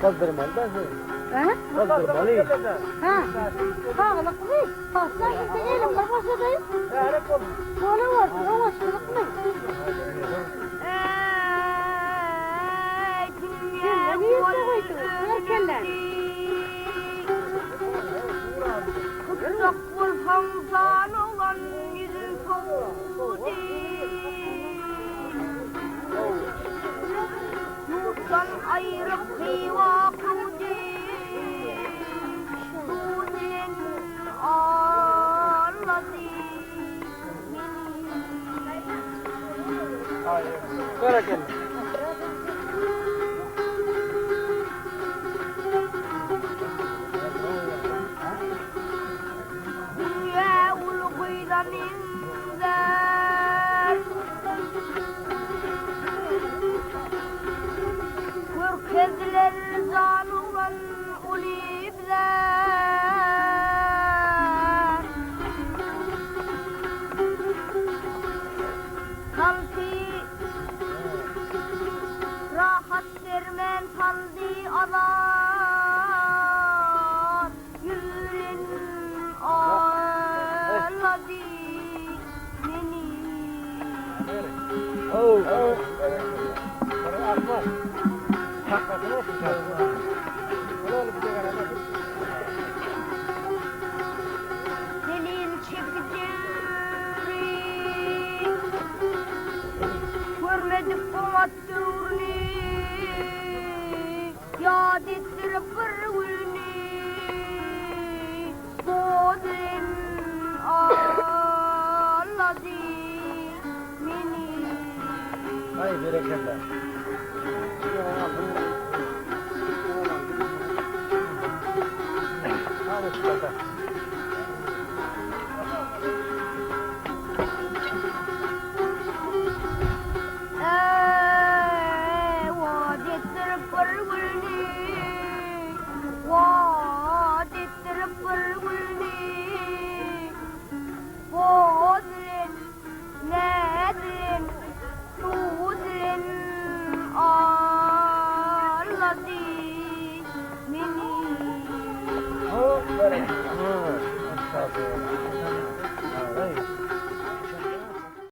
Kızdırmalı da He? kızdırmalı. Ha. Sağlık mı? Hasta işte elim kafasındayım. Sonra var. Ama sağlık mı? Sen niye koydun? Erkenler. Kutsak bulhamzan olan yüzün soğudu. Yurttan ayrıp kıyva kıldı. Sudin ağladı. Karakel. Dünya ulguyla minzer. Körkezler zanulan ulibler. Kalbi rahat dermen kaldı alan. Yüzün ağladı beni. Oh. Akma. Hakikaten olsun. Senin çekicileri görmedik kumattığını yad ettirip kırgını bodrin ağladı beni. Ay bereketler. Hadi